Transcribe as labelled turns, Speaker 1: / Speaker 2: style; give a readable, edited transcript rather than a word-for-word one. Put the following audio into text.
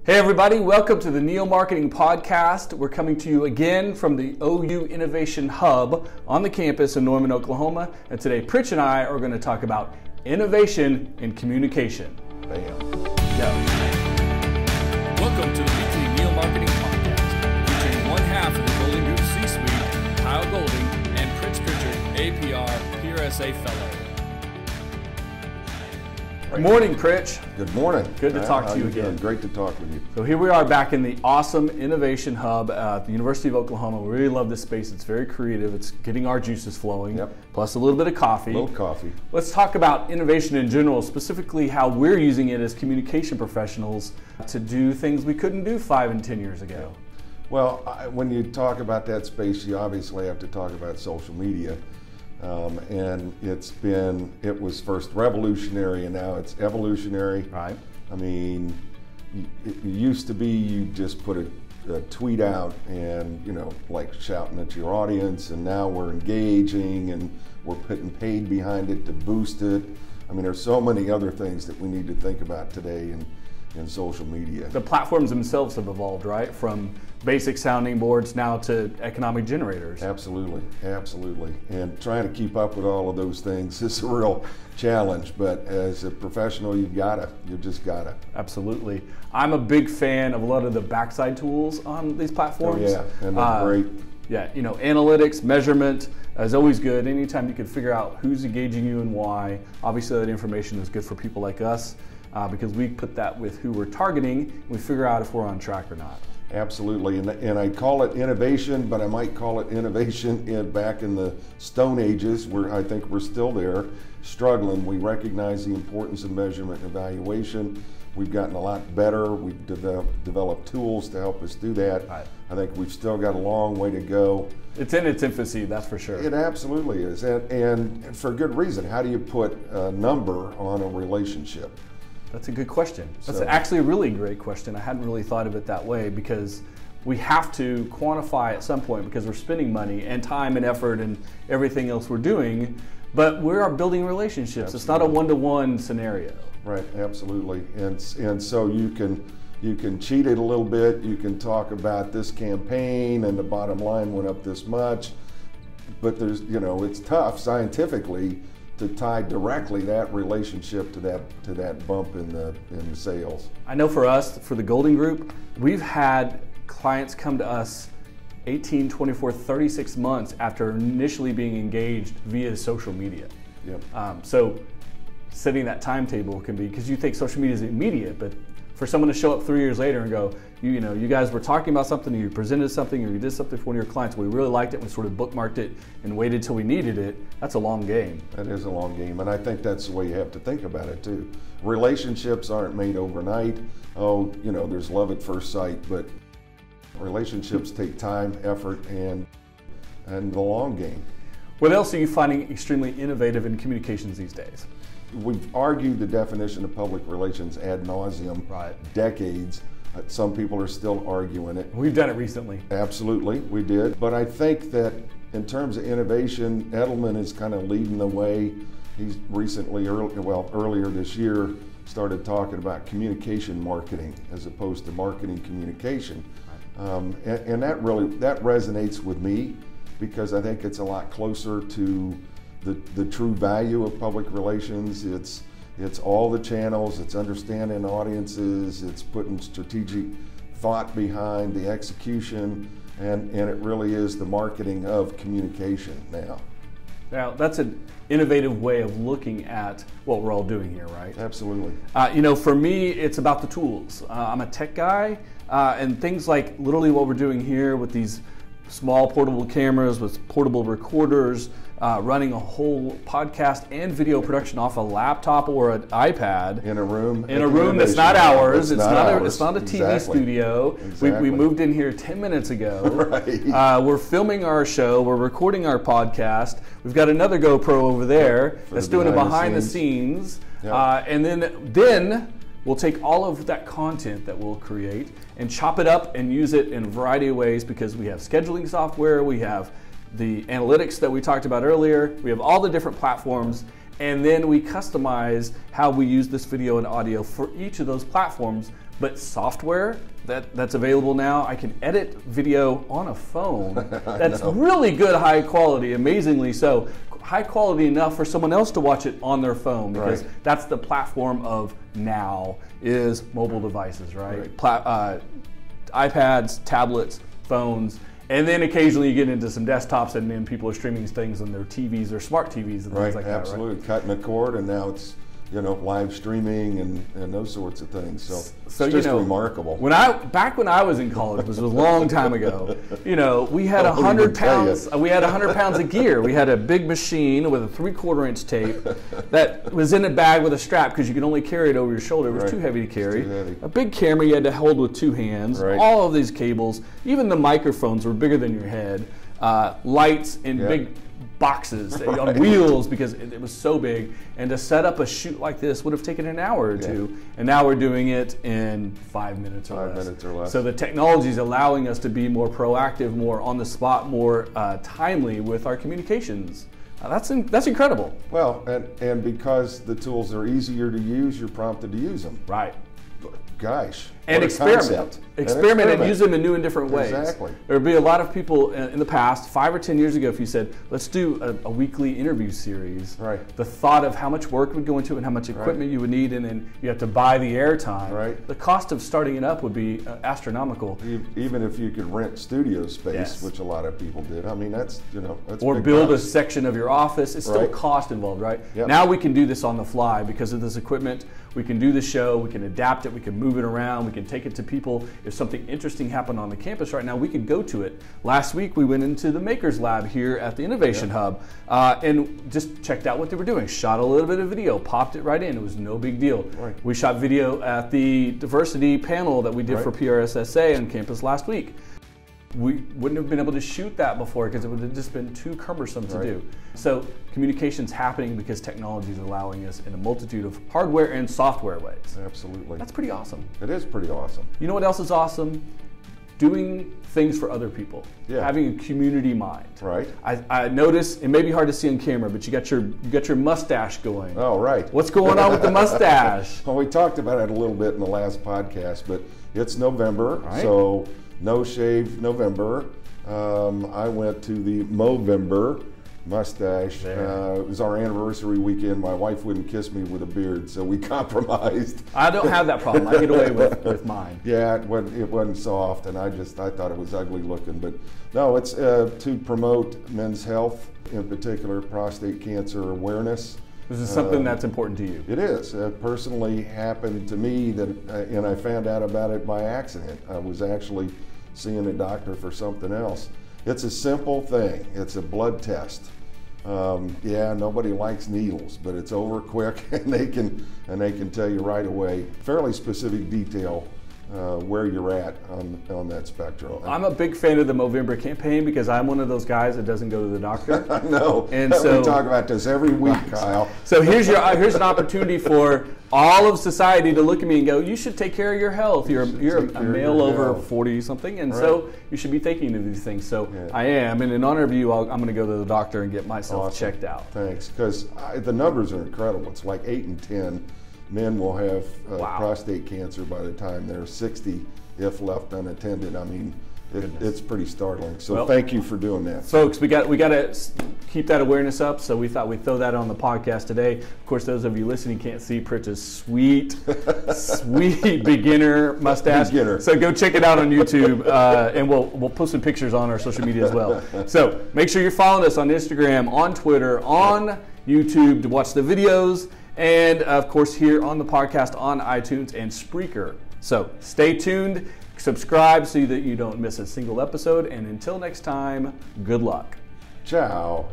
Speaker 1: Hey everybody, welcome to the Neo Marketing Podcast. We're coming to you again from the OU Innovation Hub on the campus in Norman, Oklahoma. And today, Pritch and I are going to talk about innovation in communication.
Speaker 2: Bam.
Speaker 1: Yeah.
Speaker 3: Welcome to the weekly Neo Marketing Podcast, featuring one half of the Golden Group C-Suite, Kyle Golding and Pritch Pritchard, APR, PRSA Fellow.
Speaker 1: Good morning, Pritch.
Speaker 2: Good morning.
Speaker 1: Good to talk to you again.
Speaker 2: Great to talk with you.
Speaker 1: So here we are back in the awesome Innovation Hub at the University of Oklahoma. We really love this space. It's very creative. It's getting our juices flowing, plus a little bit of coffee.
Speaker 2: A little coffee.
Speaker 1: Let's talk about innovation in general, specifically how we're using it as communication professionals to do things we couldn't do 5 and 10 years ago.
Speaker 2: Well, when you talk about that space, you obviously have to talk about social media. And it was first revolutionary and now it's evolutionary.
Speaker 1: Right.
Speaker 2: I mean, it used to be you just put a tweet out and, like shouting at your audience, and now we're engaging and we're putting paid behind it to boost it. I mean, there's so many other things that we need to think about today in social media.
Speaker 1: The platforms themselves have evolved, right? From basic sounding boards now to economic generators.
Speaker 2: Absolutely, absolutely. And trying to keep up with all of those things is a real challenge, but as a professional, you just gotta.
Speaker 1: Absolutely. I'm a big fan of a lot of the backside tools on these platforms.
Speaker 2: Oh yeah, and they're great.
Speaker 1: Yeah, analytics, measurement is always good. Anytime you can figure out who's engaging you and why, obviously that information is good for people like us because we put that with who we're targeting. We figure out if we're on track or not.
Speaker 2: Absolutely, and I call it innovation, but I might call it innovation back in the Stone Ages, where I think we're still there, struggling. We recognize the importance of measurement and evaluation. We've gotten a lot better. We've developed tools to help us do that.
Speaker 1: Right.
Speaker 2: I think we've still got a long way to go.
Speaker 1: It's in its infancy, that's for sure.
Speaker 2: It absolutely is, and for good reason. How do you put a number on a relationship?
Speaker 1: That's a good question. That's actually a really great question. I hadn't really thought of it that way, because we have to quantify at some point because we're spending money and time and effort and everything else we're doing, but we are building relationships. Absolutely. It's not a one-to-one scenario.
Speaker 2: Right, absolutely. And so you can cheat it a little bit. You can talk about this campaign and the bottom line went up this much, but there's, it's tough scientifically to tie directly that relationship to that bump in the sales.
Speaker 1: I know for us, for the Golden Group, we've had clients come to us 18, 24, 36 months after initially being engaged via social media.
Speaker 2: Yep.
Speaker 1: So setting that timetable can be, because you think social media is immediate, but for someone to show up 3 years later and go, you guys were talking about something, or you presented something, or you did something for one of your clients, we really liked it, we sort of bookmarked it and waited till we needed it, that's a long game.
Speaker 2: That is a long game, and I think that's the way you have to think about it too. Relationships aren't made overnight. There's love at first sight, but relationships take time, effort, and the long game.
Speaker 1: What else are you finding extremely innovative in communications these days?
Speaker 2: We've argued the definition of public relations ad nauseum, decades. Some people are still arguing it.
Speaker 1: We've done it recently.
Speaker 2: Absolutely, we did. But I think that in terms of innovation, Edelman is kind of leading the way. He's recently, earlier this year, started talking about communication marketing as opposed to marketing communication. And that resonates with me, because I think it's a lot closer to the true value of public relations. It's all the channels, it's understanding audiences, it's putting strategic thought behind the execution, and it really is the marketing of communication now.
Speaker 1: Now, that's an innovative way of looking at what we're all doing here, right?
Speaker 2: Absolutely.
Speaker 1: For me, it's about the tools. I'm a tech guy, and things like literally what we're doing here with these small portable cameras with portable recorders, running a whole podcast and video production off a laptop or an iPad
Speaker 2: in a room
Speaker 1: that's not ours. It's not a TV
Speaker 2: Exactly.
Speaker 1: studio.
Speaker 2: Exactly.
Speaker 1: We moved in here 10 minutes ago.
Speaker 2: Right.
Speaker 1: We're filming our show. We're recording our podcast. We've got another GoPro over there that's doing it behind the scenes.
Speaker 2: Yep.
Speaker 1: And then we'll take all of that content that we'll create and chop it up and use it in a variety of ways, because we have scheduling software, we have the analytics that we talked about earlier, we have all the different platforms, and then we customize how we use this video and audio for each of those platforms. But software that's available now, I can edit video on a phone that's really good, high quality, amazingly so. High quality enough for someone else to watch it on their phone, because that's the platform of now, is mobile devices, right? iPads, tablets, phones, and then occasionally you get into some desktops, and then people are streaming things on their TVs or smart TVs and things like that.
Speaker 2: Absolutely, cutting a cord, and now it's live streaming and those sorts of things. So it's just remarkable.
Speaker 1: Back when I was in college, which was a long time ago, we had 100 pounds. We had 100 pounds of gear. We had a big machine with a 3/4 inch tape that was in a bag with a strap, because you could only carry it over your shoulder. It was too heavy to carry. A big camera you had to hold with 2 hands. All of these cables, even the microphones were bigger than your head. Lights in big boxes on wheels, because it was so big, and to set up a shoot like this would have taken an hour or two, and now we're doing it in 5 minutes or less. So the technology is allowing us to be more proactive, more on the spot, more timely with our communications. That's incredible.
Speaker 2: Well, and because the tools are easier to use, you're prompted to use them.
Speaker 1: Right.
Speaker 2: Gosh.
Speaker 1: And experiment and use them in new and different ways.
Speaker 2: Exactly.
Speaker 1: There would be a lot of people in the past, 5 or 10 years ago, if you said, let's do a weekly interview series, the thought of how much work would go into it and how much equipment you would need, and then you have to buy the airtime. The cost of starting it up would be astronomical.
Speaker 2: Even if you could rent studio space, which a lot of people did. I mean, that's
Speaker 1: or build a section of your office. It's still cost involved, right? Now we can do this on the fly because of this equipment. We can do the show, we can adapt it, we can move it around, we can take it to people. If something interesting happened on the campus right now, we could go to it. Last week we went into the Makers Lab here at the Innovation Hub and just checked out what they were doing. Shot a little bit of video, popped it right in. It was no big deal. We shot video at the diversity panel that we did for PRSSA on campus last week. We wouldn't have been able to shoot that before because it would have just been too cumbersome to do. So communication's happening because technology is allowing us in a multitude of hardware and software ways.
Speaker 2: Absolutely.
Speaker 1: That's pretty awesome.
Speaker 2: It is pretty awesome.
Speaker 1: You know what else is awesome? Doing things for other people. Having a community mind. I notice, it may be hard to see on camera, but you got your mustache going.
Speaker 2: Oh, right.
Speaker 1: What's going on with the mustache?
Speaker 2: Well, we talked about it a little bit in the last podcast, but it's November, so No Shave November. I went to the Movember mustache. It was our anniversary weekend. My wife wouldn't kiss me with a beard, so we compromised.
Speaker 1: I don't have that problem. I get away with mine.
Speaker 2: Yeah, it wasn't soft, and I thought it was ugly looking. But no, it's to promote men's health, in particular prostate cancer awareness.
Speaker 1: This is something that's important to you.
Speaker 2: It is. It personally happened to me, and I found out about it by accident. I was actually seeing a doctor for something else. It's a simple thing. It's a blood test. Nobody likes needles, but it's over quick, and they can tell you right away, fairly specific detail, where you're at on that spectrum.
Speaker 1: I'm a big fan of the Movember campaign because I'm one of those guys that doesn't go to the doctor.
Speaker 2: I know. And so we talk about this every week, Kyle.
Speaker 1: So here's an opportunity for all of society to look at me and go, you should take care of your health. You're a male over 40 something, and so you should be thinking of these things. So I am, and in honor of you, I'm going to go to the doctor and get myself checked out.
Speaker 2: Thanks, because the numbers are incredible. It's like 8 in 10 men will have prostate cancer by the time they're 60 if left unattended. I mean, it's pretty startling. So thank you for doing that,
Speaker 1: folks. We got to keep that awareness up. So we thought we'd throw that on the podcast today. Of course, those of you listening can't see Pritch's sweet beginner mustache. So go check it out on YouTube, and we'll post some pictures on our social media as well. So make sure you're following us on Instagram, on Twitter, on YouTube to watch the videos, and of course here on the podcast on iTunes and Spreaker. So stay tuned. Subscribe so that you don't miss a single episode. And until next time, good luck.
Speaker 2: Ciao.